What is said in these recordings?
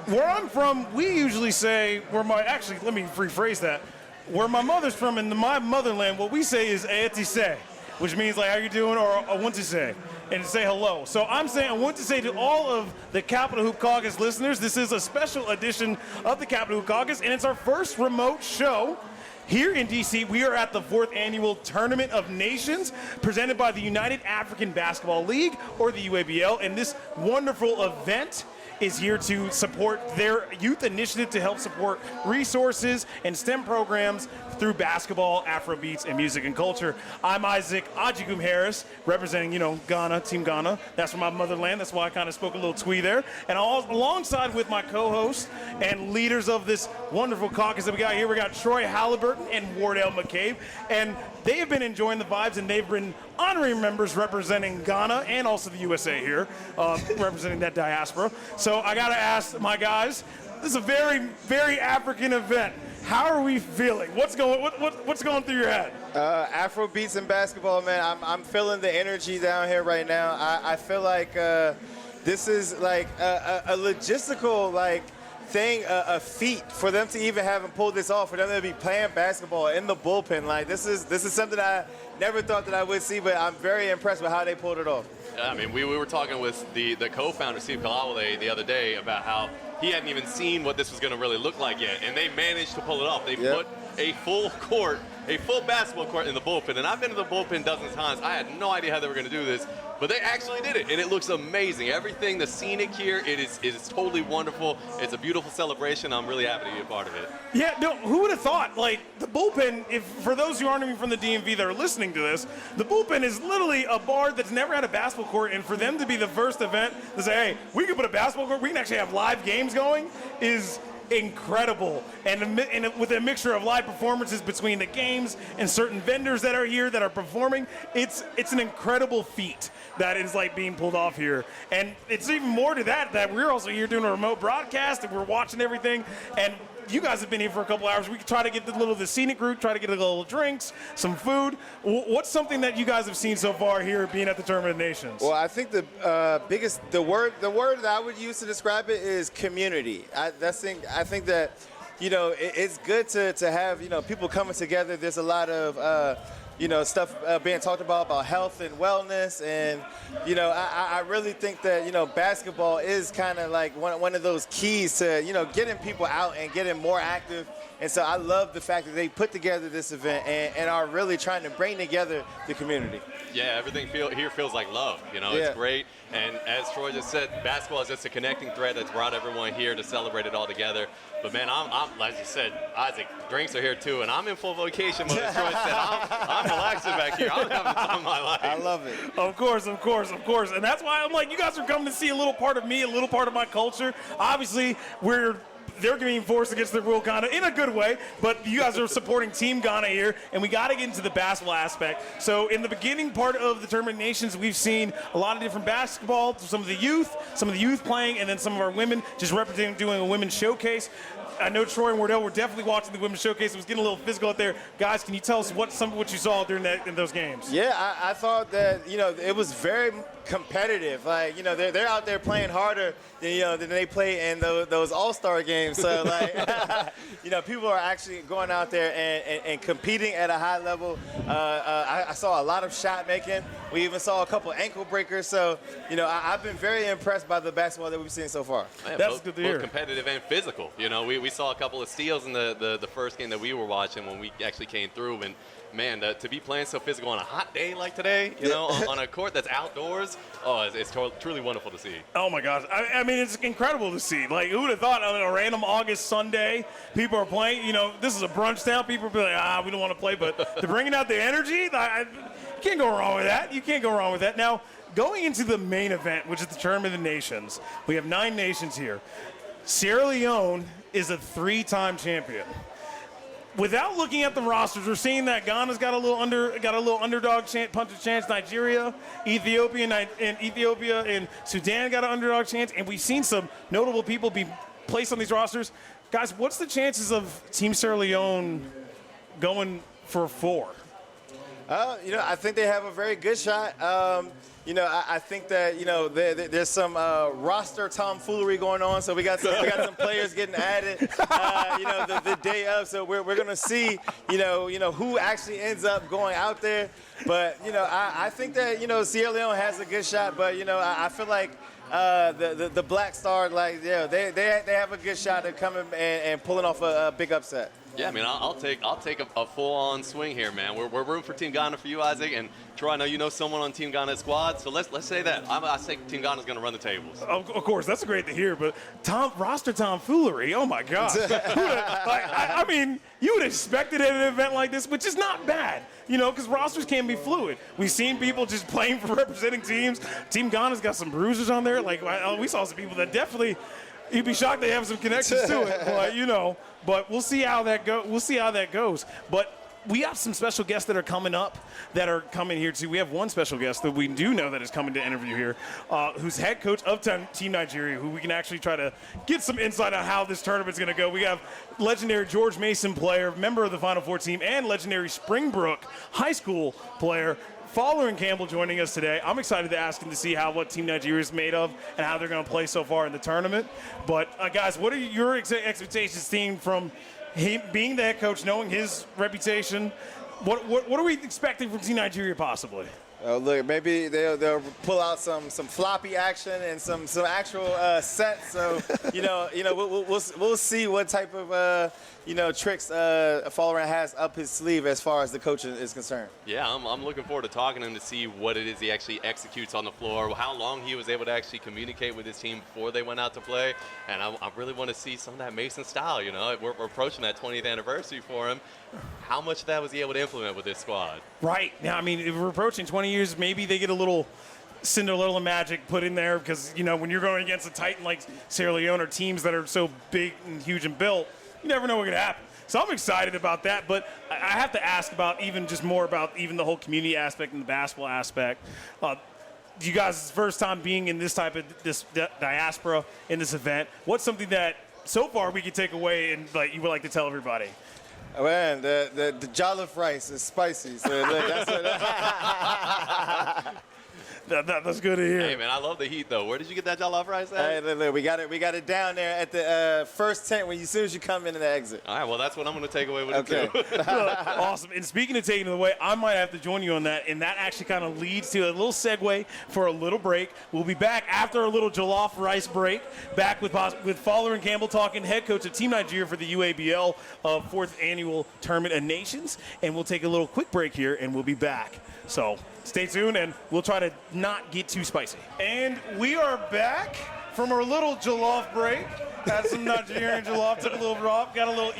Where I'm from, we usually say, actually, let me rephrase that. Where my mother's from, in my motherland, what we say is "Aetise," which means like "How you doing?" or "I want to say," and to say hello. So I'm saying I want to say to all of the Capitol Hoop Caucus listeners, this is a special edition of the Capitol Hoop Caucus, and it's our first remote show. Here in D.C., we are at the 4th Annual Tournament of Nations presented by the United African Basketball League, or the UABL, and this wonderful event is here to support their youth initiative to help support resources and STEM programs through basketball, Afrobeats, and music and culture. I'm Isaac Ajigum Harris, representing, Ghana, Team Ghana. That's from my motherland. That's why I kind of spoke a little twee there. And alongside with my co-hosts and leaders of this wonderful caucus that we got here, we got Troy Halliburton and Wardell McCabe. And they have been enjoying the vibes, and they've been honorary members representing Ghana and also the USA here, representing that diaspora. So I got to ask my guys, this is a very, very African event. How are we feeling? What's going through your head? Afro beats and basketball, man. I'm feeling the energy down here right now. I feel like this is like a logistical thing, a feat for them to even have pulled this off, for them to be playing basketball in the bullpen. Like this is something I never thought that I would see, but I'm very impressed with how they pulled it off. Yeah, I mean, we were talking with the co-founder, Steve Kalawale, the other day about how he hadn't even seen what this was going to really look like yet, and they managed to pull it off. They put a full basketball court in the bullpen, and I've been to the bullpen dozens of times. I had no idea how they were going to do this, but they actually did it, and it looks amazing. Everything, the scenic here, it is totally wonderful. It's a beautiful celebration. I'm really happy to be a part of it. Yeah, no, who would have thought? Like, the bullpen, for those who aren't even from the DMV that are listening to this, the bullpen is literally a bar that's never had a basketball court, and for them to be the first event to say, hey, we can put a basketball court, we can actually have live games going, is incredible. And with a mixture of live performances between the games and certain vendors that are here that are performing, it's an incredible feat that is like being pulled off here. And it's even more to that we're also here doing a remote broadcast and we're watching everything. And you guys have been here for a couple hours. We could try to get the scenic route, try to get a little drinks, some food. What's something that you guys have seen so far here being at the Tournament of Nations? Well, I think the word that I would use to describe it is community. I think that, it's good to have, people coming together. There's a lot of, stuff being talked about health and wellness. And, I really think that, basketball is kind of like one of those keys to, getting people out and getting more active. And so I love the fact that they put together this event and are really trying to bring together the community. Yeah, everything here feels like love. It's great. And as Troy just said, basketball is just a connecting thread that's brought everyone here to celebrate it all together. But man, I'm like you said, Isaac, drinks are here too, and I'm in full vacation mode. As Troy said, I'm relaxing back here. I'm having the time of my life. I love it. Of course. And that's why I'm like, you guys are coming to see a little part of me, a little part of my culture. Obviously, they're being forced against the rule Ghana in a good way, but you guys are supporting Team Ghana here, and we got to get into the basketball aspect. So in the beginning part of the Tournament of Nations, we've seen a lot of different basketball, some of the youth playing, and then some of our women just representing, doing a women's showcase. I know Troy and Wardell were definitely watching the women's showcase. It was getting a little physical out there. Guys, can you tell us some of what you saw during in those games? Yeah, I thought that, it was very competitive. Like, they're out there playing harder than they play in those all-star games. So, people are actually going out there and competing at a high level. I saw a lot of shot making. We even saw a couple ankle breakers. So, I've been very impressed by the basketball that we've seen so far. Man, That's good to hear. Both competitive and physical. We saw a couple of steals in the first game that we were watching when we actually came through. And man, to be playing so physical on a hot day like today, on a court that's outdoors, it's truly wonderful to see. Oh my gosh, I mean, it's incredible to see. Like, who would have thought on a random August Sunday, people are playing, this is a brunch town, people are like, we don't want to play, but they're bringing out the energy, you can't go wrong with that. You can't go wrong with that. Now, going into the main event, which is the Tournament of the Nations, we have 9 nations here. Sierra Leone is a 3-time champion. Without looking at the rosters, we're seeing that Ghana's got a little underdog punch chance. Nigeria, Ethiopia, and Sudan got an underdog chance, and we've seen some notable people be placed on these rosters. Guys, what's the chances of Team Sierra Leone going for 4? I think they have a very good shot. I think that there's some roster tomfoolery going on. So we got some players getting added. The day of. So we're gonna see who actually ends up going out there. But I think that Sierra Leone has a good shot. But I feel like the Black Star, they have a good shot at coming and pulling off a big upset. Yeah, I mean, I'll take a full-on swing here, man. We're rooting for Team Ghana for you, Isaac, and Troy, I know you know someone on Team Ghana's squad, so let's say that. I think Team Ghana's going to run the tables. Of course, that's great to hear, but roster tomfoolery, oh my God. I mean, you would expect it at an event like this, which is not bad, because rosters can be fluid. We've seen people just playing for representing teams. Team Ghana's got some bruisers on there. We saw some people that definitely, you'd be shocked they have some connections to it, but we'll see how that goes. But we have some special guests that are coming up that are coming here too. We have one special guest that we do know that is coming to interview here, who's head coach of Team Nigeria, who we can actually try to get some insight on how this tournament's going to go. We have legendary George Mason player, member of the Final Four team, and legendary Springbrook High School player, Folarin Campbell, joining us today. I'm excited to ask him to see what Team Nigeria is made of and how they're going to play so far in the tournament. But guys, what are your expectations, team, from him being the head coach, knowing his reputation? What are we expecting from Team Nigeria possibly? Look, maybe they'll pull out some floppy action and some actual sets. So we'll see what type of tricks Folarin has up his sleeve as far as the coaching is concerned. Yeah, I'm looking forward to talking to him to see what it is he actually executes on the floor, how long he was able to actually communicate with his team before they went out to play, and I really want to see some of that Mason style. We're approaching that 20th anniversary for him. How much of that was he able to implement with his squad? Right. Now, I mean, if we're approaching 20 years, maybe they get a little Cinderella magic put in there because, when you're going against a Titan like Sierra Leone or teams that are so big and huge and built, you never know what's going to happen. So I'm excited about that, but I have to ask about more about the whole community aspect and the basketball aspect. You guys' first time being in this type of diaspora in this event, what's something that so far we could take away and you would like to tell everybody? Man, the jollof rice is spicy. So that's good to hear. Hey man, I love the heat though. Where did you get that jollof rice at? Hey, look, we got it down there at the first tent as soon as you come into the exit. All right, well that's what I'm going to take away with it too. Awesome. And speaking of taking it away, I might have to join you on that, and that actually kind of leads to a little segue for a little break. We'll be back after a little jollof rice break, back with Folarin Campbell talking, head coach of Team Nigeria for the UABL 4th Annual Tournament of Nations, and we'll take a little quick break here, and we'll be back. So stay tuned, and we'll try to not get too spicy. And we are back from our little jollof break. Had some Nigerian jollof, took a little drop, got a little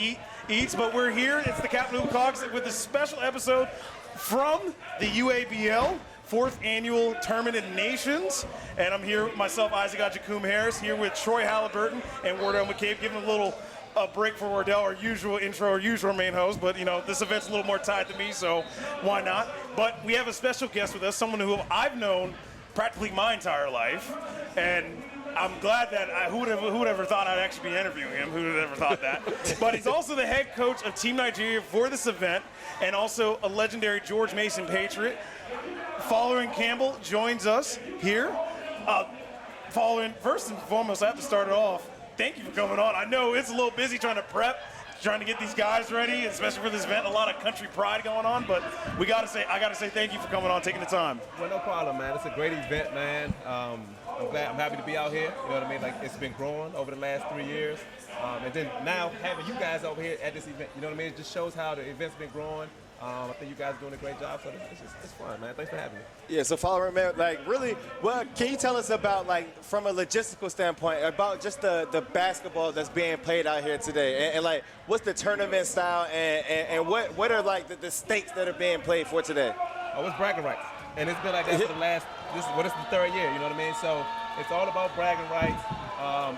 eats, but we're here. It's the Capitol Hoop Caucus with a special episode from the UABL 4th Annual Tournament of Nations. And I'm here with myself, Isaac Ajakum-Harris, here with Troy Halliburton and Wardell McCabe, giving a little break for Wardell, our usual intro, our usual main host, but this event's a little more tied to me, so why not? But we have a special guest with us, someone who I've known practically my entire life, and I'm glad that who would have ever thought I'd actually be interviewing him? Who would have ever thought that? But he's also the head coach of Team Nigeria for this event, and also a legendary George Mason Patriot. Folarin Campbell joins us here. Folarin, first and foremost, I have to start it off. Thank you for coming on. I know it's a little busy trying to prep, trying to get these guys ready, especially for this event. A lot of country pride going on, but I gotta say thank you for coming on, taking the time. Well, no problem, man. It's a great event, man. I'm happy to be out here. You know what I mean? Like, it's been growing over the last 3 years, and then now having you guys over here at this event, you know what I mean? It just shows how the event's been growing. I think you guys are doing a great job, so it's fun, man. Thanks for having me. Yeah, so Folarin, man, can you tell us about, from a logistical standpoint, about just the basketball that's being played out here today, and what's the tournament style, and what are the stakes that are being played for today? Oh, it's bragging rights, and it's been like that for the last. This is the 3rd year. You know what I mean? So it's all about bragging rights,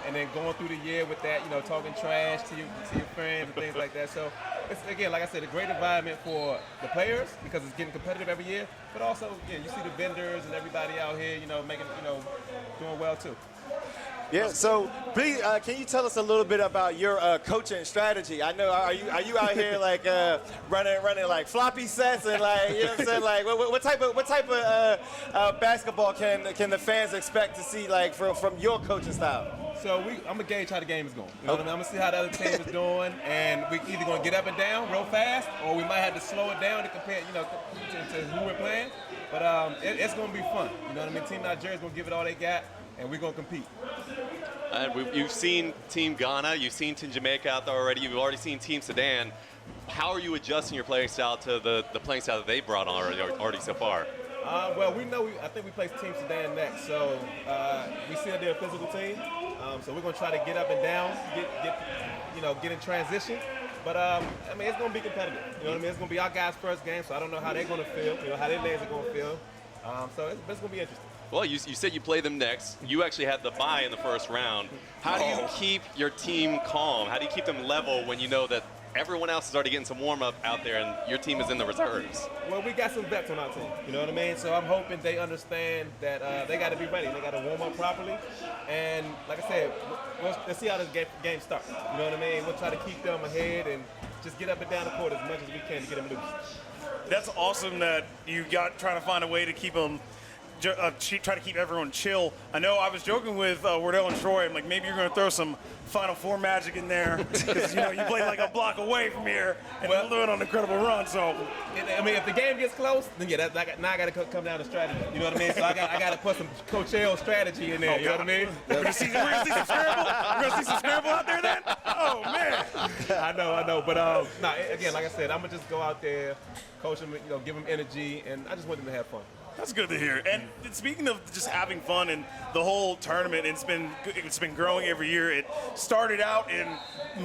and then going through the year with that, talking trash to your friends and things like that. So it's, again, like I said, a great environment for the players because it's getting competitive every year. But also, you see the vendors and everybody out here, making, doing well too. Yeah. So please, can you tell us a little bit about your coaching strategy? I know. Are you out here like running like floppy sets and like, you know what I'm saying? Like what type of basketball can the fans expect to see like from your coaching style? So I'm gonna gauge how the game is going. You know what I mean? I'm gonna see how the other team is doing, and we either gonna get up and down real fast, or we might have to slow it down to compare, to who we're playing. But it's gonna be fun. You know what I mean? Team Nigeria's gonna give it all they got, and we're gonna compete. You've seen Team Ghana, you've seen Team Jamaica out there already, you've already seen Team Sudan. How are you adjusting your playing style to the playing style that they brought on already so far? Well, I think we play Team Sudan next, so we see that they're a physical team. So we're gonna try to get up and down, get in transition. But I mean, it's gonna be competitive. You know what I mean? It's gonna be our guys' first game, so I don't know how they're gonna feel. How their legs are gonna feel. So it's gonna be interesting. Well, you said you play them next. You actually had the bye in the first round. How do you keep your team calm? How do you keep them level when you know that everyone else is already getting some warm-up out there and your team is in the reserves? Well, we got some vets on our team, you know what I mean? So I'm hoping they understand that they got to be ready. They got to warm up properly. And like I said, let's see how this game starts. You know what I mean? We'll try to keep them ahead and just get up and down the court as much as we can to get them loose. That's awesome that you got trying to find a way to keep them try to keep everyone chill. I know I was joking with Wardell and Troy. I'm like, maybe you're going to throw some Final Four magic in there because you played like a block away from here and we're doing an incredible run. So, I mean, if the game gets close, then now I got to come down to strategy. You know what I mean? So I got to put some Coach L strategy in there. You know what I mean? We're gonna see some scramble. We're gonna see some scramble out there then. Oh man. I know. But again, like I said, I'm gonna just go out there, coach them, give them energy, and I just want them to have fun. That's good to hear. And speaking of just having fun and the whole tournament, it's been growing every year. It started out in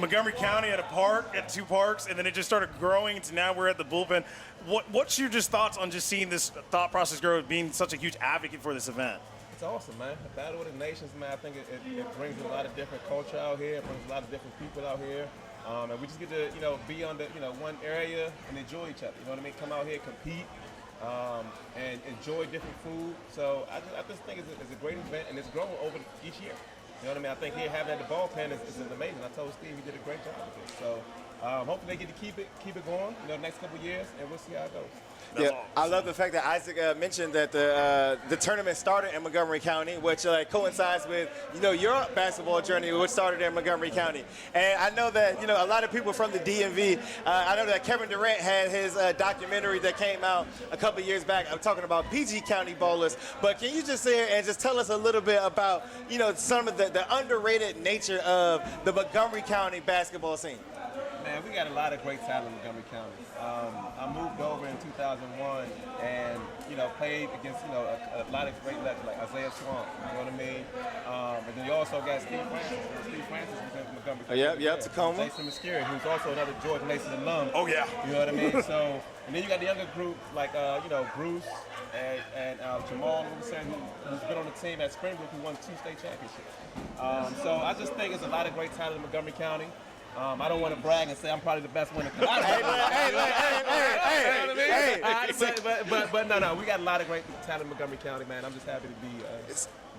Montgomery County at two parks, and then it just started growing to now we're at the Bullpen. What's your just thoughts on just seeing this thought process grow, being such a huge advocate for this event? It's awesome, man. The Battle of the Nations, man, I think it brings a lot of different culture out here. It brings a lot of different people out here. And we just get to, be on the, one area and enjoy each other. You know what I mean? Come out here, compete. And enjoy different food. So I just think it's a great event, and it's growing over each year. You know what I mean? I think here having it at the Bullpen is amazing. I told Steve he did a great job with it. So hopefully they get to keep it going, the next couple of years, and we'll see how it goes. Yeah, I love the fact that Isaac mentioned that the tournament started in Montgomery County, which coincides with your basketball journey, which started in Montgomery County. And I know that a lot of people from the DMV. I know that Kevin Durant had his documentary that came out a couple of years back. I'm talking about PG County ballers. But can you just sit here and just tell us a little bit about some of the underrated nature of the Montgomery County basketball scene? Man, we got a lot of great talent in Montgomery County. I moved over in 2001 and, played against, a lot of great legends like Isaiah Swan, you know what I mean? And then you also got Steve Francis. Steve Francis was in Montgomery County. Yep, Tacoma. Jason Muscuri, who's also another George Mason alum. Oh, yeah. You know what I mean? So, and then you got the younger group like, Bruce and Jamal Wilson, who's been on the team at Springbrook, who won 2 state championships. So I just think it's a lot of great talent in Montgomery County. I don't want to brag and say I'm probably the best winner. But no, we got a lot of great talent in Montgomery County, man. I'm just happy to be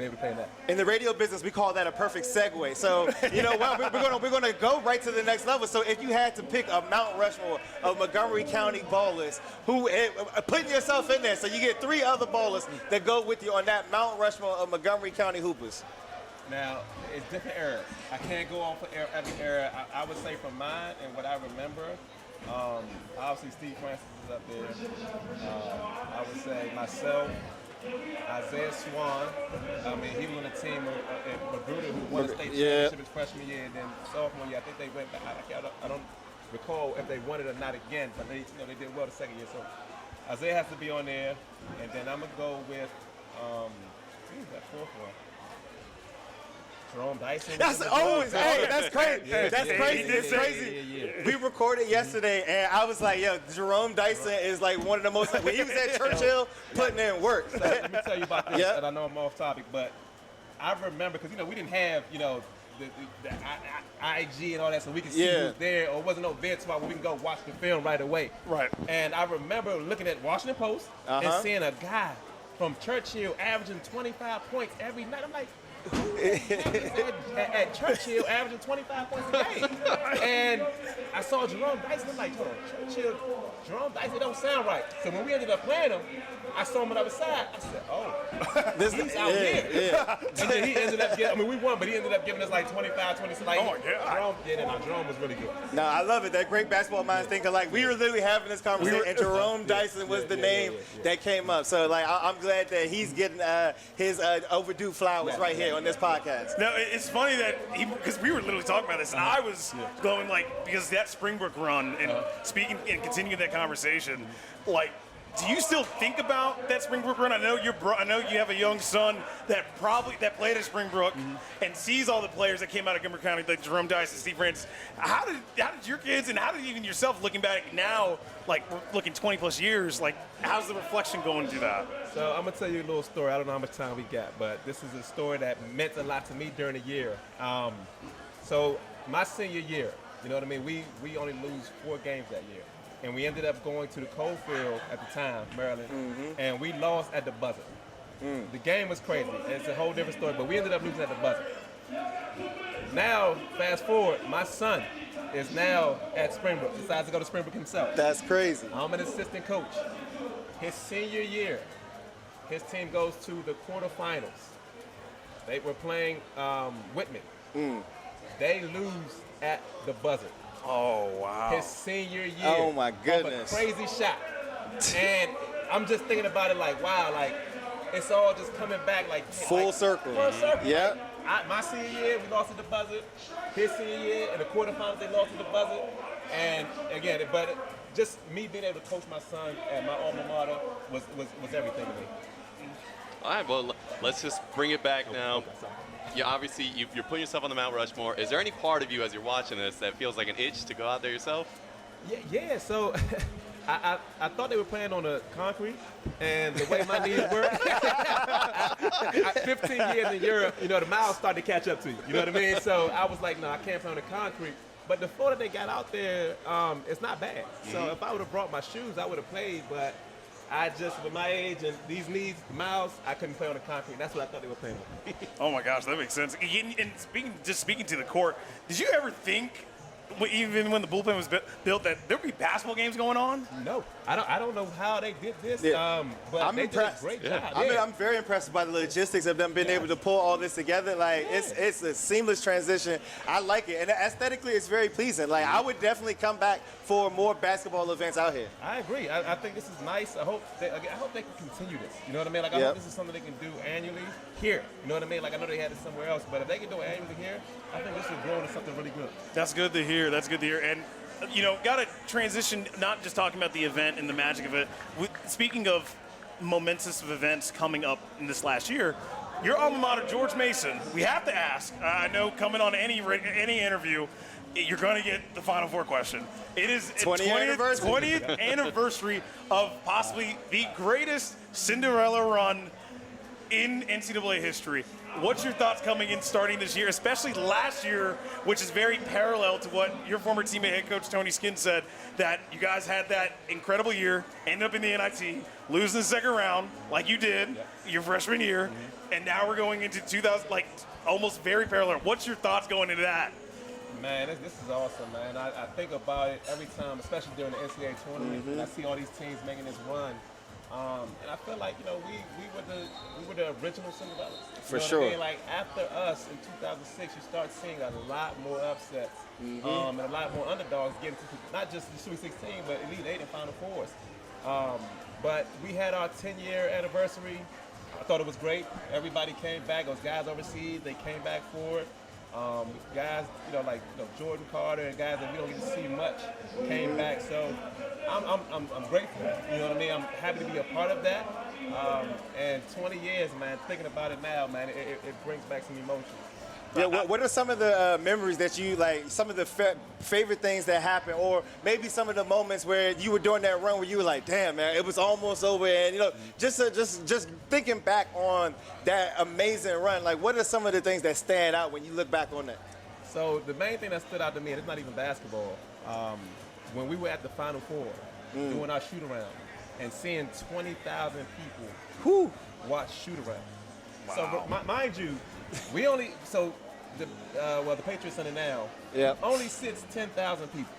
able to play in that. In the radio business, we call that a perfect segue. So, we're gonna go right to the next level. So, if you had to pick a Mount Rushmore of Montgomery County ballers, putting yourself in there, so you get 3 other ballers that go with you on that Mount Rushmore of Montgomery County hoopers. Now, it's different eras. I can't go off of every era. I would say from mine and what I remember, obviously Steve Francis is up there. I would say myself, Isaiah Swan. I mean, he was on the team at Magruder who won the state championship his freshman year, and then sophomore year, I think they went back. I don't recall if they won it or not again, but they did well the second year. So Isaiah has to be on there, and then I'm gonna go with who's that 4th one? Jerome Dyson. That's crazy. That's crazy. It's crazy. Yeah. We recorded yesterday, and I was like, yo, Jerome Dyson is like one of the most, when he was at Churchill, putting in work. Let me tell you about this, and I know I'm off topic, but I remember, because, we didn't have, the IG and all that, so we could see who's there, or wasn't no vid spot where we can go watch the film right away. Right. And I remember looking at Washington Post and seeing a guy from Churchill averaging 25 points every night. I'm like, who at Churchill averaging 25 points a game. And I saw Jerome Dyson. I'm like, hold on, Churchill, Jerome Dyson don't sound right. So when we ended up playing him, I saw him on the other side. I said, oh, he's out here. Yeah. And then he ended up getting, we won, but he ended up giving us like 25, 26. Like, Jerome was really good. No, I love it. That great basketball minds thinking like we were literally having this conversation, and Jerome Dyson was the name that came up. So like I'm glad that he's getting his overdue flowers right here on this podcast. No, it's funny that because we were literally talking about this, and I was going like, because that Springbrook run and speaking and continuing that conversation, like, do you still think about that Springbrook run? I know you have a young son that played at Springbrook and sees all the players that came out of Gilmer County, like Jerome Dyson, Steve Francis. How did your kids and how did even yourself, looking back now, like we're looking 20 plus years, like how's the reflection going through that? So I'm gonna tell you a little story. I don't know how much time we got, but this is a story that meant a lot to me during the year. So my senior year, you know what I mean? We only lose 4 games that year. And we ended up going to the Coalfield at the time, Maryland, and we lost at the buzzer. The game was crazy. It's a whole different story, but we ended up losing at the buzzer. Now, fast forward, my son is now at Springbrook, decides to go to Springbrook himself. That's crazy. I'm an assistant coach. His senior year, his team goes to the quarterfinals. They were playing Whitman. They lose at the buzzer. Oh, wow. His senior year. Oh, my goodness. A crazy shot. And I'm just thinking about it like, wow, like, it's all just coming back like full circle. Full circle. Yeah. Like, my senior year, we lost at the buzzer. His senior year, in the quarterfinals, they lost at the buzzer. And again, but just me being able to coach my son at my alma mater was everything to me. All right, well, let's just bring it back now. Obviously, you're putting yourself on the Mount Rushmore. Is there any part of you, as you're watching this, that feels like an itch to go out there yourself? Yeah. So I thought they were playing on the concrete, and the way my knees work, 15 years in Europe, you know, the miles started to catch up to you. You know what I mean? So I was like, no, I can't play on the concrete. But the floor that they got out there, it's not bad. So if I would have brought my shoes, I would have played. But I just, with my age and these knees, miles, I couldn't play on the concrete. That's what I thought they were playing with. Oh my gosh, that makes sense. And speaking to the court, did you ever think, even when the bullpen was built, that there would be basketball games going on? No, I don't know how they did this. But I'm they impressed. did a great job. I mean, I'm very impressed by the logistics of them being able to pull all this together. Like it's a seamless transition. I like it, and aesthetically, it's very pleasing. Like I would definitely come back for more basketball events out here. I agree. I think this is nice. I hope they can continue this. You know what I mean? Like I hope this is something they can do annually here. You know what I mean? Like I know they had it somewhere else, but if they can do it annually here, I think this will grow into something really good. That's good to hear. That's good to hear. And you know, got to transition, not just talking about the event and the magic of it. Speaking of momentous events coming up in this last year, your alma mater, George Mason, we have to ask. I know coming on any interview, you're going to get the Final Four question. It is 20th anniversary of possibly the greatest Cinderella run in NCAA history. What's your thoughts coming in starting this year, especially last year, which is very parallel to what your former teammate head coach Tony Skinn said, that you guys had that incredible year, ended up in the NIT, losing the second round like you did your freshman year, and now we're going into 2000, like almost very parallel. What's your thoughts going into that? Man, this is awesome, man. I think about it every time, especially during the NCAA tournament, and I see all these teams making this run. And I feel like, you know, we were the original Cinderellas. For sure. I mean? Like after us in 2006, you start seeing a lot more upsets and a lot more underdogs getting to not just the Sweet 16, but Elite 8 and Final Fours. But we had our 10-year anniversary. I thought it was great. Everybody came back. Those guys overseas, they came back for it. Guys, like Jordan Carter and guys that we don't get to see much came back. So I'm grateful. You know what I mean? I'm happy to be a part of that. And 20 years, man, thinking about it now, man, it brings back some emotion. Yeah, what are some of the memories that you like? Some of the favorite things that happened, or maybe some of the moments where you were doing that run where you were like, "Damn, man, it was almost over." And just thinking back on that amazing run, like what are some of the things that stand out when you look back on that? So the main thing that stood out to me, and it's not even basketball, when we were at the Final Four doing our shoot around and seeing 20,000 people watch shoot around. Wow. So mind you, We only the Patriot Center now only sits 10,000 people.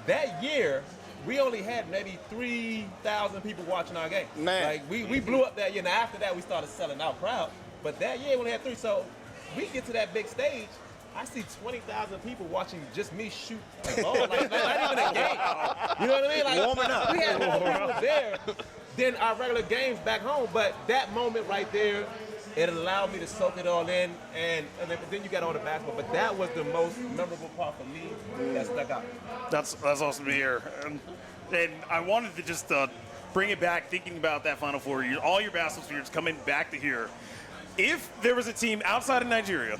That year, we only had maybe 3,000 people watching our game. Man. Like we blew up that year. Now after that, we started selling out crowd. But that year we only had 3. So we get to that big stage. I see 20,000 people watching just me shoot a ball. Like, not even a game. You know what I mean? Like, warming up. We had more people there than our regular games back home. But that moment right there, it allowed me to soak it all in. And then you got all the basketball. But that was the most memorable part for me that stuck out. That's awesome to hear. And I wanted to just bring it back, thinking about that Final Four. All your basketball spheres coming back to here. If there was a team outside of Nigeria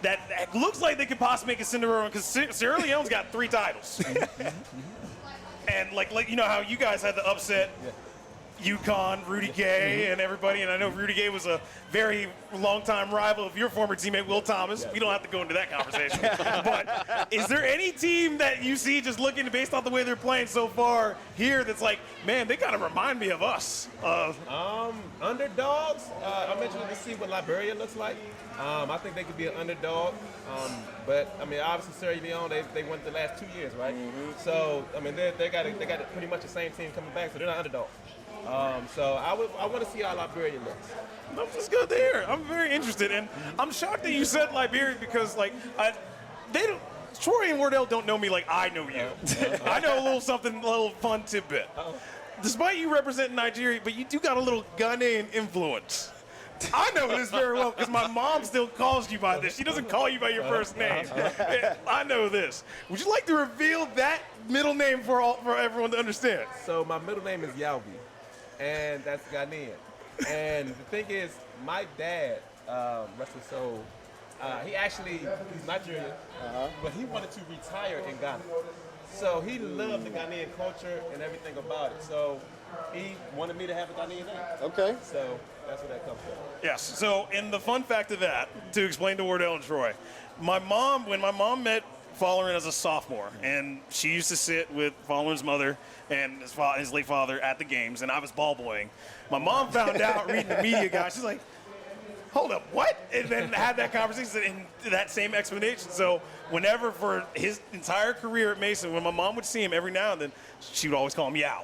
that looks like they could possibly make a Cinderella, because Sierra Leone's got 3 titles. And like you know how you guys had the upset UConn, Rudy Gay, and everybody, and I know Rudy Gay was a very long-time rival of your former teammate, Will Thomas. We don't have to go into that conversation. But is there any team that you see just looking based off the way they're playing so far here that's like, man, they kind of remind me of us? Underdogs, I'm interested to see what Liberia looks like. I think they could be an underdog. But, I mean, obviously, Sierra Leone, they won the last 2 years, right? So, I mean, they got pretty much the same team coming back, so they're not underdogs. So I want to see how Liberia looks. That's good to hear. I'm very interested, and I'm shocked that you said Liberia because, like, Troy and Wardell don't know me like I know you. I know a little fun tidbit. Despite you representing Nigeria, but you do got a little Ghanaian influence. I know this very well because my mom still calls you by this. She doesn't call you by your first name. I know this. Would you like to reveal that middle name for everyone to understand? So my middle name is Yalvi, and that's Ghanaian. And the thing is, my dad, rest his soul, he's Nigerian, but he wanted to retire in Ghana. So he loved the Ghanaian culture and everything about it. So he wanted me to have a Ghanaian name. Okay. So that's where that comes from. Yes. So, in the fun fact of that, to explain to Wardell and Troy, when my mom met Folarin as a sophomore, and she used to sit with Folarin's mother and his late father at the games, and I was ball boying. My mom found out reading the media guide. She's like, hold up, what? And then had that conversation in that same explanation. So whenever for his entire career at Mason, when my mom would see him every now and then, she would always call him Yao.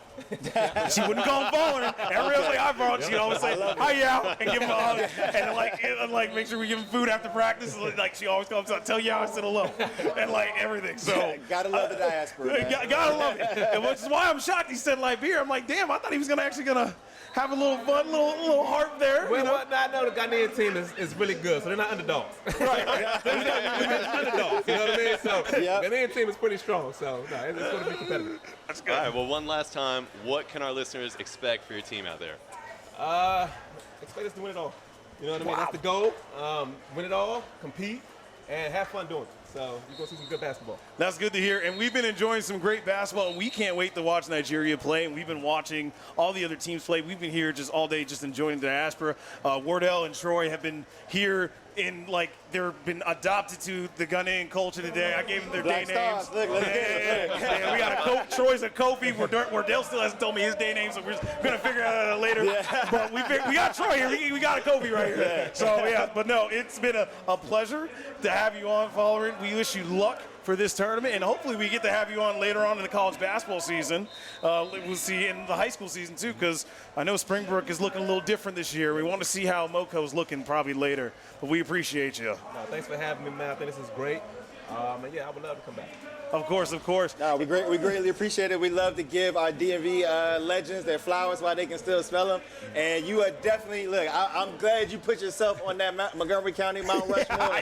She wouldn't call him Folarin. Every other I brought, she'd always say, hi, Yao, and give him a hug. And like make sure we give him food after practice. Like she always calls him, tell Yao I said hello. And like everything. So gotta love the diaspora, man. Gotta love it. And which is why I'm shocked he said Liberia. I'm like, damn, I thought he was gonna have a little fun, little heart there. Well, I know the Ghanaian team is really good, so they're not underdogs. Right. They're not underdogs. You know what I mean? So the Ghanaian team is pretty strong. So no, it's going to be competitive. That's good. All right. Well, one last time, what can our listeners expect for your team out there? Expect us to win it all. You know what I mean? That's the goal. Win it all, compete, and have fun doing it. So you're going to see some good basketball. That's good to hear. And we've been enjoying some great basketball, and we can't wait to watch Nigeria play. And we've been watching all the other teams play. We've been here just all day just enjoying the diaspora. Wardell and Troy have been here they've been adopted to the Ghanaian culture today. I gave them their Black day stars. names. Look, let's get it. Yeah, we got Troy's a Kofi. Wardell still hasn't told me his day name, so we're going to figure out later. Yeah. But we got Troy here. We got a Kofi right here. Yeah. So, yeah, but no, it's been a pleasure to have you on, Folarin. We wish you luck for this tournament, and hopefully we get to have you on later on in the college basketball season. We'll see in the high school season too, because I know Springbrook is looking a little different this year. We want to see how Moco's looking probably later, but we appreciate you. No, thanks for having me, man. I think this is great. And yeah, I would love to come back. Of course, of course. No, we greatly appreciate it. We love to give our DMV legends their flowers while they can still smell them. And you are definitely, look, I'm glad you put yourself on that Montgomery County Mount Rushmore.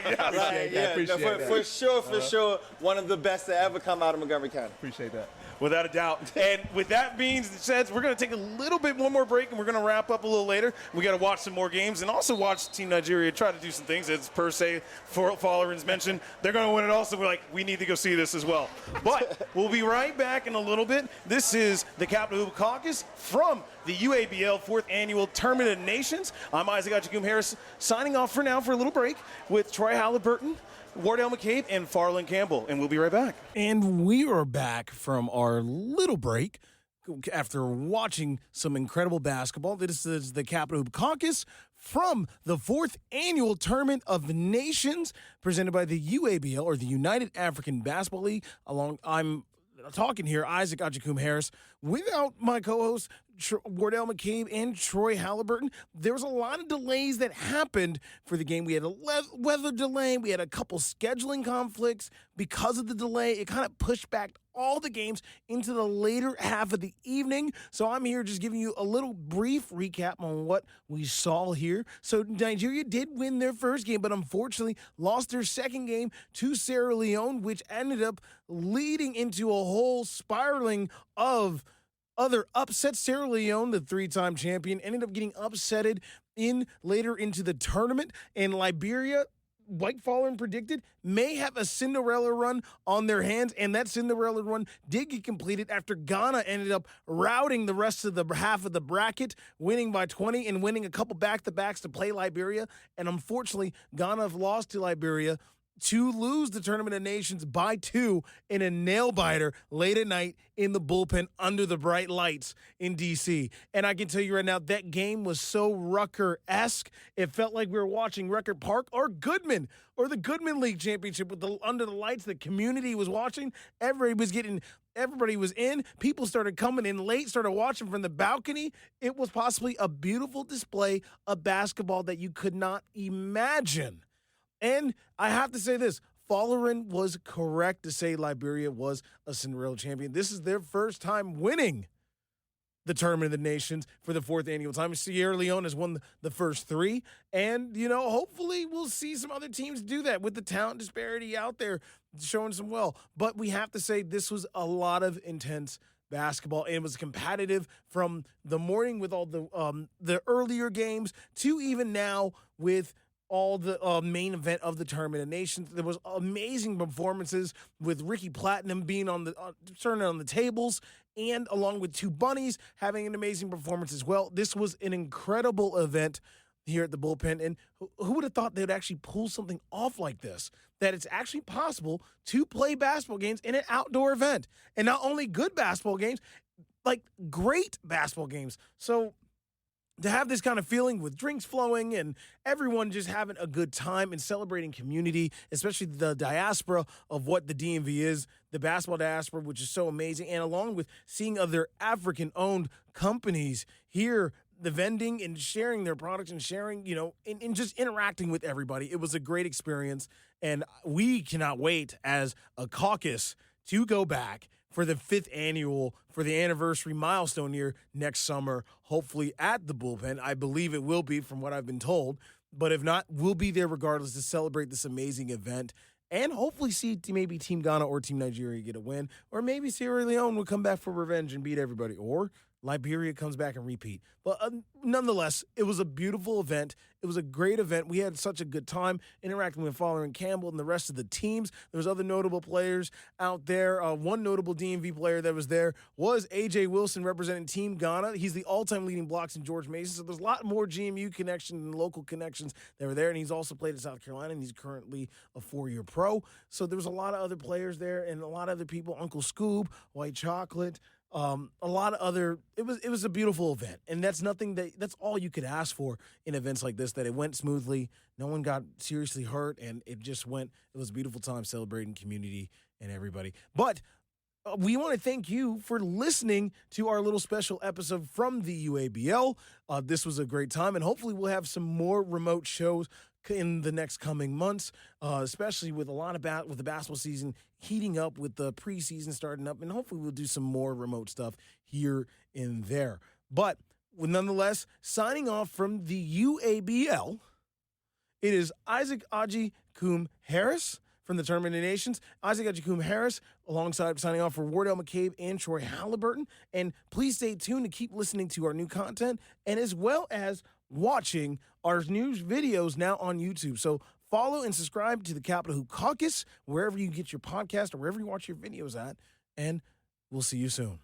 For sure, one of the best to ever come out of Montgomery County. Appreciate that. Without a doubt. And with that being said, we're going to take one more break, and we're going to wrap up a little later. We got to watch some more games and also watch Team Nigeria try to do some things. As per se, Folarin's mentioned, they're going to win it also. We're like, we need to go see this as well. But we'll be right back in a little bit. This is the Capitol Hoop Caucus from the UABL 4th Annual Tournament of Nations. I'm Isaac Ajakum Harris, signing off for now for a little break with Troy Halliburton, Wardell McCabe, and Folarin Campbell, and we'll be right back. And we are back from our little break after watching some incredible basketball. This is the Capitol Hoop Caucus from the 4th Annual Tournament of Nations presented by the UABL, or the United African Basketball League. I'm talking here, Isaac Ajikum Harris, without my co-hosts, Wardell McCabe and Troy Halliburton. There was a lot of delays that happened for the game. We had a weather delay. We had a couple scheduling conflicts. Because of the delay, it kind of pushed back all the games into the later half of the evening. So I'm here just giving you a little brief recap on what we saw here. So Nigeria did win their first game, but unfortunately lost their second game to Sierra Leone, which ended up leading into a whole spiraling of other upsets. Sierra Leone, the 3-time champion, ended up getting upsetted later into the tournament, and Liberia, like Folarin predicted, may have a Cinderella run on their hands, and that Cinderella run did get completed after Ghana ended up routing the rest of the half of the bracket, winning by 20 and winning a couple back-to-backs to play Liberia. And unfortunately, Ghana have lost to Liberia to lose the Tournament of Nations by 2 in a nail-biter late at night in the bullpen under the bright lights in D.C. And I can tell you right now, that game was so Rucker-esque. It felt like we were watching Rucker Park or Goodman, or the Goodman League Championship with under the lights. The community was watching. Everybody was in. People started coming in late, started watching from the balcony. It was possibly a beautiful display of basketball that you could not imagine. And I have to say this, Folarin was correct to say Liberia was a Cinderella champion. This is their first time winning the Tournament of the Nations for the 4th annual time. Sierra Leone has won the first 3. And, hopefully we'll see some other teams do that with the talent disparity out there showing some well. But we have to say this was a lot of intense basketball, and it was competitive from the morning with all the earlier games to even now with all the main event of the Tournament of Nations. There was amazing performances with Ricky Platinum being turning on the tables, and along with 2 bunnies having an amazing performance as well. This was an incredible event here at the Bullpen, and who would have thought they would actually pull something off like this, that it's actually possible to play basketball games in an outdoor event, and not only good basketball games, like great basketball games. So to have this kind of feeling with drinks flowing and everyone just having a good time and celebrating community, especially the diaspora of what the DMV is, the basketball diaspora, which is so amazing, and along with seeing other African-owned companies here, the vending and sharing their products and sharing, and just interacting with everybody. It was a great experience, and we cannot wait as a caucus to go back for the 5th annual, for the anniversary milestone year next summer, hopefully at the Bullpen. I believe it will be, from what I've been told. But if not, we'll be there regardless to celebrate this amazing event and hopefully see maybe Team Ghana or Team Nigeria get a win. Or maybe Sierra Leone will come back for revenge and beat everybody. Or Liberia comes back and repeat. But nonetheless, it was a beautiful event. It was a great event. We had such a good time interacting with Folarin Campbell and the rest of the teams. There was other notable players out there. One notable DMV player that was there was A.J. Wilson representing Team Ghana. He's the all-time leading blocks in George Mason. So there's a lot more GMU connections and local connections that were there. And he's also played in South Carolina, and he's currently a 4-year pro. So there was a lot of other players there and a lot of other people. Uncle Scoob, White Chocolate, a lot of other. It was a beautiful event, and that's all you could ask for in events like this. That it went smoothly, no one got seriously hurt, and it was a beautiful time celebrating community and everybody. But we want to thank you for listening to our little special episode from the UABL. This was a great time, and hopefully we'll have some more remote shows in the next coming months, especially with with the basketball season heating up, with the preseason starting up, and hopefully we'll do some more remote stuff here and there. But nonetheless, signing off from the UABL, it is Isaac Ajikum Harris from the Tournament of Nations. Isaac Ajikum Harris, alongside signing off for Wardell McCabe and Troy Halliburton. And please stay tuned to keep listening to our new content, and as well as watching our new videos now on YouTube. So follow and subscribe to the Capitol Hoop Caucus, wherever you get your podcast or wherever you watch your videos at, and we'll see you soon.